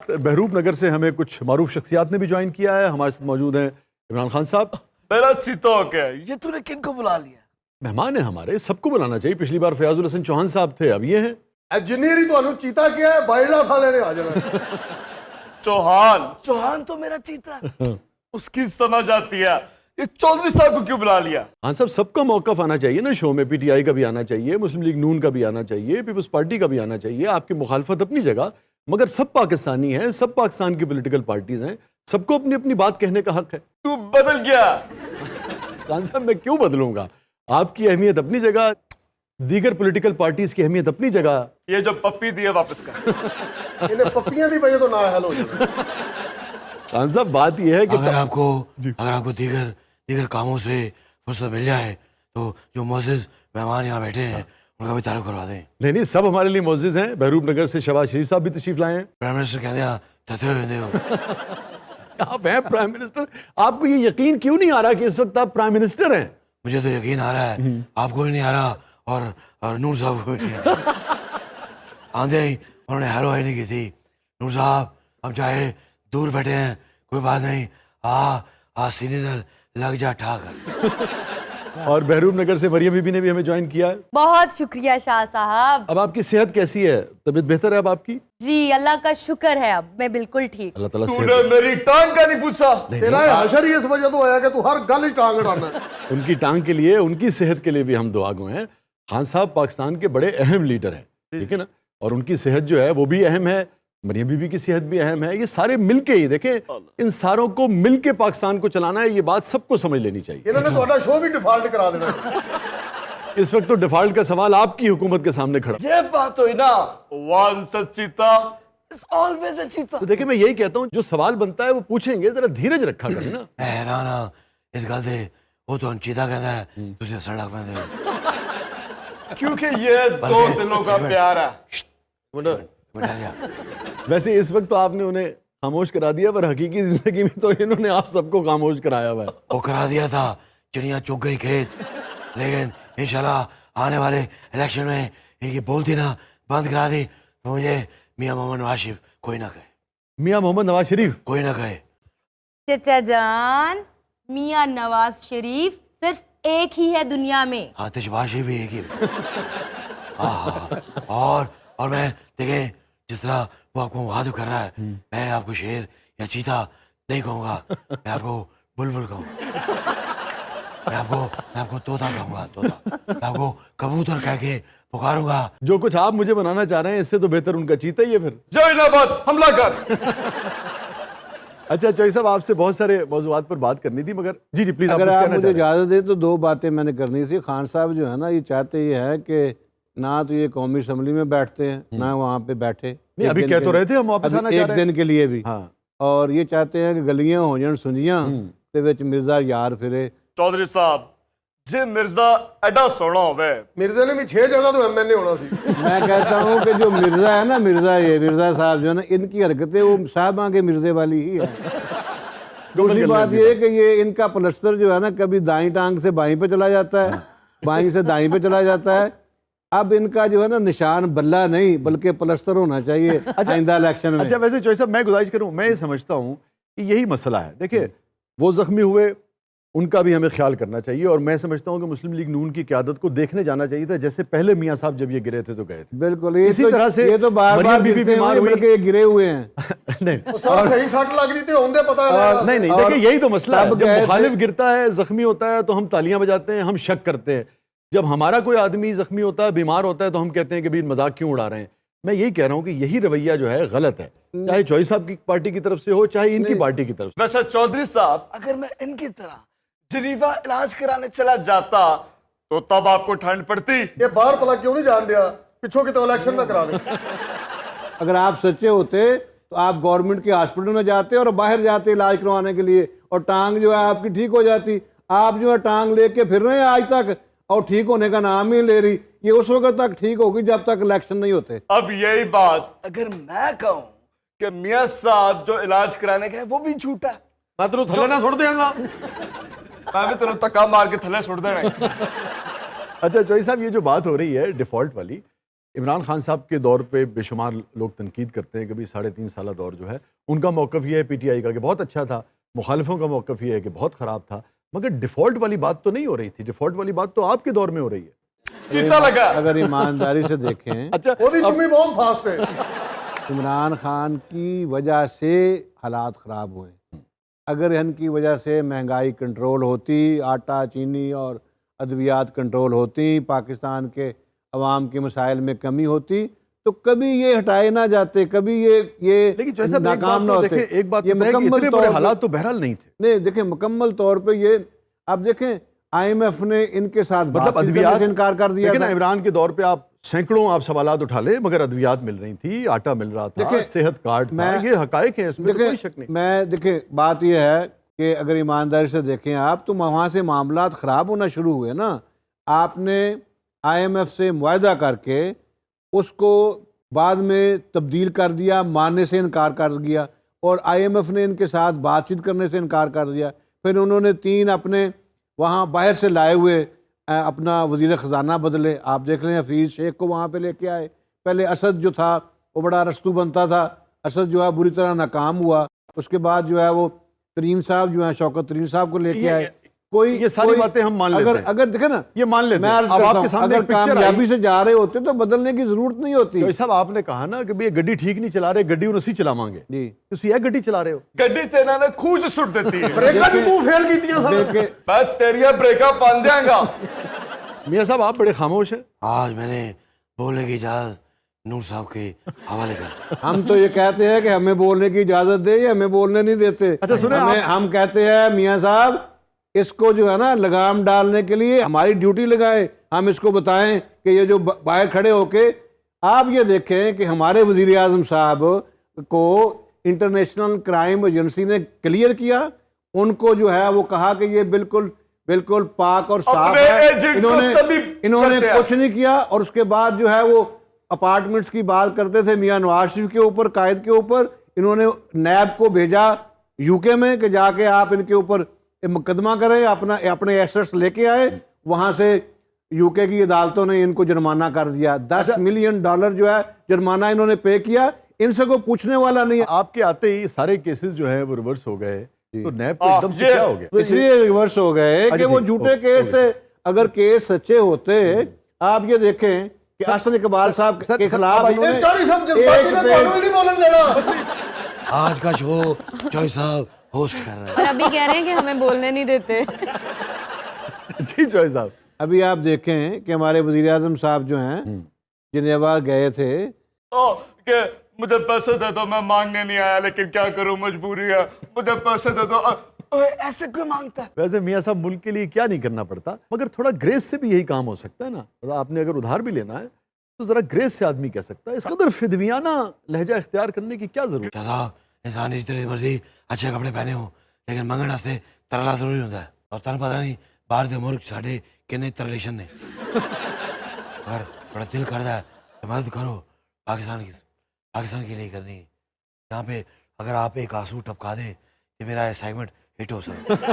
बहरूप नगर से हमें कुछ मारूफ शख्सियात ने भी ज्वाइन किया है। हमारे साथ मौजूद हैं इमरान खान साहब। मेरा चीता हो गया, ये तूने किनको बुला लिया? मेहमान है हमारे, सबको बुलाना चाहिए। पिछली बार फयाजुल हसन चौहान साहब थे, अब ये हैं। इंजीनियर ही तो चीता किया है, वाइल्ड लाइफ वाले ने आ जाना। चौहान तो मेरा चीता है। उसकी समझ आती है, ये चौधरी साहब को क्यों बुला लिया? खान साहब, सबका मौकफ आना चाहिए ना शो में। पीटीआई का भी आना चाहिए, मुस्लिम लीग नून का भी आना चाहिए, पीपल्स पार्टी का भी आना चाहिए। आपकी मुखालफत अपनी जगह, मगर सब पाकिस्तानी हैं, सब पाकिस्तान की पॉलिटिकल पार्टीज हैं, सबको अपनी अपनी बात कहने का हक है। तू बदल गया। खान साहब, मैं क्यों बदलूंगा? आपकी अहमियत अपनी जगह, दीगर पॉलिटिकल पार्टीज की अहमियत अपनी जगह। ये जो पप्पी दी है वापस कर। इन्हें पप्पियां दी वजह तो ना हल हो जाए। खान साहब, बात यह है कि अगर आपको दीगर कामों से फुर्सत मिल जाए तो जो मोअज़्ज़िज़ मेहमान यहाँ बैठे हैं उनका भी तारुफ करवा दें। नहीं, सब हमारे लिए मोअज़्ज़िज़ हैं। बहरूप नगर से शहबाज शरीफ साहब भी तशरीफ लाए हैं। प्राइम मिनिस्टर कहते हैं थते हुए हो। आप हैं प्राइम मिनिस्टर। आपको ये यकीन क्यों नहीं आ रहा कि इस वक्त आप प्राइम मिनिस्टर हैं? मुझे तो यकीन आ रहा है, आपको भी नहीं आ रहा और नूर साहब को भी नहीं आ रहा। आंधे ही उन्होंने हेलो हाई नहीं की थी। नूर साहब, हम चाहे दूर बैठे हैं, कोई बात नहीं, सीनियर लग जा ठाकर। और बहरूप नगर से मरियम बीबी ने भी हमें ज्वाइन किया है। बहुत शुक्रिया शाह साहब। अब आपकी सेहत कैसी है? तबीयत बेहतर है अब आपकी? जी अल्लाह का शुक्र है, अब मैं बिल्कुल ठीक। अल्लाह ताला तूने सेहत। मेरी टांग का नहीं पूछा? तेरा हशर ही इस वजह तो आया कि तू हर गल ही टांग अड़ाना। उनकी टांग के लिए, उनकी सेहत के लिए भी हम दुआ गो हैं। खान साहब पाकिस्तान के बड़े अहम लीडर हैं, ठीक है ना, और उनकी सेहत जो है वो भी अहम है। मरियम बीबी की सेहत भी अहम है। ये सारे मिलके ही देखें, इन सारों को मिलके पाकिस्तान को चलाना है। ये बात सबको समझ लेनी चाहिए। इन्होंने तो शो भी डिफॉल्ट करा देना। इस वक्त तो डिफॉल्ट का सवाल आपकी हुकूमत के सामने खड़ा। ये बात हुई ना, once a चीता is always a चीता। तो देखिए, मैं यही कहता हूँ, जो सवाल बनता है वो पूछेंगे, जरा धीरज रखा करें ना। मैं हैरान हाँ इस गल से। वो तो चीता कहता है, तुझे हंसण लग पैंदे हो। क्योंकि ये दो दिलों का प्यार है। वैसे इस वक्त तो आपने उन्हें खामोश करा दिया, पर हकीकी जिंदगी में तो इन्होंने आप सबको खामोश कराया हुआ है। वो करा दिया था, चिड़िया चुग गई खेत, लेकिन इंशाल्लाह आने वाले इलेक्शन में इनकी बोलती ना बंद करा दी तो मुझे मियां मोहम्मद नवाज शरीफ कोई ना कहे। मियां मोहम्मद नवाज शरीफ कोई ना कहे। चचा जान, मियां नवाज शरीफ सिर्फ एक ही है दुनिया में। हाँ, तशबाश भी एक ही। और मैं देखें जिस तरह वो आपको मुखातिब कर रहा है, मैं आपको शेर या चीता नहीं कहूँगा, मैं आपको बुलबुल कहूँगा। मैं आपको तोता कहूँगा, तोता। मैं आपको कबूतर कह के पुकारूंगा। जो कुछ आप मुझे बनाना चाह रहे हैं, इससे तो बेहतर उनका चीता ही है फिर। जैनाबाद हमला कर। अच्छा चौधरी साहब, आपसे बहुत सारे मौजूआत पर बात करनी थी, मगर जी प्लीज। अगर आप मुझे इजाज़त दें तो दो बातें मैंने करनी थी। खान साहब जो है ना, ये चाहते ये हैं कि ना तो ये कौमी असम्बली में बैठते हैं, ना वहाँ पे बैठे। नहीं, अभी कह तो रहे थे हम वापस आना चाह एक रहे हैं। दिन के लिए भी। हाँ। और ये चाहते हैं कि गलियां हो जान सुंजियां ते विच मिर्जा यार फिरे। चौधरी साहब, जे मिर्जा एडा सोना होवे, मिर्जे ने भी 6 जगह तो एमएनए होना सी। मैं कहता हूँ कि जो मिर्जा है ना, मिर्जा साहब जो है ना, इनकी हरकतें वो साहबा के मिर्जे वाली ही है। दूसरी बात ये है कि ये इनका प्लस्तर जो है ना, कभी दाई टांग से बाई पे चला जाता है, बाई से दाई पे चला जाता है। अब इनका जो है ना निशान बल्ला नहीं बल्कि प्लस्तर होना चाहिए आइंदा इलेक्शन में। अच्छा, वैसे चौधरी साहब, मैं गुजारिश करूं, मैं ये समझता हूं कि यही मसला है। देखिए, वो जख्मी हुए, उनका भी हमें ख्याल करना चाहिए। और मैं समझता हूं कि मुस्लिम लीग नून की क़यादत को देखने जाना चाहिए था, जैसे पहले मियां साहब जब ये गिरे थे तो गए थे। बिल्कुल, इसी तरह से ये तो बार-बार बीबी बीमार हुई, बल्कि ये गिरे हुए हैं। नहीं तो सर सही सट लग रही थी, होंदे पता है। नहीं, देखिए यही तो मसला है। तब जब गए थे। मुखालिफ गिरता है, जख्मी होता है, तो हम तालियां बजाते हैं, हम शक करते हैं। जब हमारा कोई आदमी जख्मी होता है, बीमार होता है, तो हम कहते हैं कि भाई मजाक क्यों उड़ा रहे हैं। मैं यही कह रहा हूं कि यही रवैया जो है गलत है, चाहे चौधरी साहब की पार्टी की तरफ से हो, चाहे इनकी पार्टी की तरफ से। वैसे चौधरी साहब, अगर मैं इनकी तरह जनीवा इलाज कराने चला जाता तो तब आपको ठंड पड़ती? ये बाहर पला क्यों नहीं जान दिया, पिछों की तो इलेक्शन ना करा दे। अगर आप सच्चे होते तो आप गवर्नमेंट के हॉस्पिटल में जाते और बाहर जाते इलाज करवाने के लिए, और टांग जो है आपकी ठीक हो जाती। आप जो है टांग लेके फिर रहे हैं आज तक, और ठीक होने का नाम ही ले रही। ये उस वक्त तक ठीक होगी जब तक इलेक्शन नहीं होते। अब यही बात अगर मैं कहूं कि मियां साहब जो इलाज कराने गए वो भी झूठा है, मैं तेरे थल्ले ना छोड़ देगा। मैं भी तेरे धक्का मार के थल्ले छोड़ देना। अच्छा चौधरी साहब, ये जो बात हो रही है डिफॉल्ट वाली, عمران خان صاحب کے دور پہ بے شمار لوگ تنقید کرتے ہیں کہ 3.5 سالہ دور جو ہے ان کا موقف یہ ہے پی ٹی آئی کا کہ بہت اچھا تھا، مخالفوں کا موقف یہ ہے کہ بہت خراب تھا، مگر ڈیفالٹ والی بات تو نہیں ہو رہی تھی، ڈیفالٹ والی بات تو آپ کے دور میں ہو رہی ہے۔ چیتا لگا اگر ایمانداری سے دیکھیں اچھا وہ جمعی بہت فاسٹ ہے. عمران خان کی وجہ سے حالات خراب ہوئے. اگر ان کی وجہ سے مہنگائی کنٹرول ہوتی، آٹا چینی اور ادویات کنٹرول ہوتی، پاکستان کے عوام کے مسائل میں کمی ہوتی تو کبھی یہ ہٹائے نہ جاتے، کبھی یہ لیکن جو ایسا ناکام نہ ہوتے. ایک بات یہ تو ہے کہ مکمل اتنے طور بڑے پہ- حالات تو بہرحال نہیں تھے، نہیں دیکھیں مکمل طور پہ یہ آپ دیکھیں آئی ایم ایف نے ان کے ساتھ مطلب بات چیت کرنے ادویات سے انکار کر دیا دیکھیں نا، تھا. عمران کے دور پہ آپ سینکڑوں آپ سوالات اٹھا لیں مگر ادویات مل رہی تھی، آٹا مل رہا تھا، دیکھیں، صحت کارڈ تھا، یہ حقائق ہیں، اس میں تو کوئی شک نہیں۔ میں دیکھیں بات یہ ہے کہ اگر ایمانداری سے دیکھیں آپ تو وہاں سے معاملات خراب ہونا شروع ہوئے نا. آپ نے آئی ایم ایف سے معاہدہ کر کے اس کو بعد میں تبدیل کر دیا، ماننے سے انکار کر دیا، اور آئی ایم ایف نے ان کے ساتھ بات چیت کرنے سے انکار کر دیا. پھر انہوں نے 3 اپنے وہاں باہر سے لائے ہوئے اپنا وزیر خزانہ بدلے. آپ دیکھ لیں حفیظ شیخ کو وہاں پہ لے کے آئے. پہلے اسد جو تھا وہ بڑا رستو بنتا تھا، اسد جو ہے بری طرح ناکام ہوا. اس کے بعد جو ہے وہ ترین صاحب جو ہیں شوکت ترین صاحب کو لے کے آئے. یہ ساری باتیں ہم مان لیتے ہیں، اگر دیکھیں نا یہ مان لیتے میں ہیں۔ عرض اب کرتا آپ کے ہوں سامنے اگر ایک پکچر کامیابی آئی، سے جا رہے ہوتے تو بدلنے کی ضرورت نہیں ہوتی. تو صاحب آپ نے کہا نا کہ یہ گڈی ٹھیک نہیں چلا رہے، گڈی انہوں اسی چلاواں گے، جی تسی یہ گڈی چلا رہے ہو۔ گڈی تے نال کھوج سٹ دیتی ہے بریکاں بھی تو فیل کیتیاں سن. دیکھیں میں تیریاں بریکاں پان دیاں گا. میاں صاحب آپ بڑے خاموش ہیں۔ آج میں نے بولنے کی اجازت نور صاحب کے حوالے کر دی. ہم تو یہ کہتے ہیں کہ ہمیں بولنے کی اجازت دے، یہ ہمیں بولنے نہیں دیتے. اچھا سنیں ہم کہتے ہیں میاں صاحب اس کو جو ہے نا لگام ڈالنے کے لیے ہماری ڈیوٹی لگائے، ہم اس کو بتائیں کہ یہ جو باہر کھڑے ہو کے آپ یہ دیکھیں کہ ہمارے وزیر اعظم صاحب کو انٹرنیشنل کرائم ایجنسی نے کلیئر کیا، ان کو جو ہے وہ کہا کہ یہ بالکل بالکل پاک اور صاف اپنے ہے. ایجنٹ کو سبھی انہوں نے کرتے ہیں. کچھ نہیں کیا. اور اس کے بعد جو ہے وہ اپارٹمنٹس کی بات کرتے تھے میاں نواز شریف کے اوپر، قائد کے اوپر. انہوں نے نیب کو بھیجا یو کے میں کہ جا کے آپ ان کے اوپر مقدمہ کریں، اپنے ایسٹس لے کے آئے. وہاں سے یو کے کی عدالتوں نے ان کو جرمانہ کر دیا. $10 ملین جو ہے جرمانہ انہوں نے پے کیا. ان سے کوئی پوچھنے والا نہیں ہے. آپ کے آتے ہی سارے کیسز جو ہیں وہ ریورس ہو گئے، تو نیب کو ایک دم سے یہ- کیا ہو گیا؟ اس لیے ریورس ہو گئے کہ وہ جھوٹے کیس تھے. اگر کیس سچے ہوتے آپ یہ دیکھیں کہ حسن اقبال صاحب کے خلاف انہوں نے چاری سب جذباتی نے تو ہی نہیں بولن دینا. آج کا شو چوئی صاحب ہوسٹ کر رہے ہیں. اور ابھی کہہ رہے ہیں کہ ہمیں بولنے نہیں دیتے. جی جوائے صاحب، ابھی آپ دیکھیں کہ ہمارے وزیر اعظم صاحب جو ہیں جنیوا گئے تھے. کہ مجھے پیسے دے دو، میں مانگنے نہیں آیا لیکن کیا کروں مجبوری ہے، مجھے پیسے دے دو. ایسے کوئی مانگتا ہے؟ ویسے میاں صاحب ملک کے لیے کیا نہیں کرنا پڑتا، مگر تھوڑا گریس سے بھی یہی کام ہو سکتا ہے نا. مطلب آپ نے اگر ادھار بھی لینا ہے تو ذرا گریس سے آدمی کہہ سکتا ہے. اس قدر فدویانہ لہجہ اختیار کرنے کی کیا ضرورت؟ شاہ صاحب انسان جتنی مرضی اچھے کپڑے پہنے ہوں لیکن منگن واسطے ترلا ضروری ہوتا ہے. اور تمہیں پتہ نہیں باہر دے ملک ساڈے کنے ترلیشن نے. اگر بڑا دل کرتا ہے تو مدد کرو، پاکستان کے لیے کرنی. یہاں پہ اگر آپ ایک آنسو ٹپکا دیں تو میرا سیگمنٹ ہٹ ہو سکتا ہے.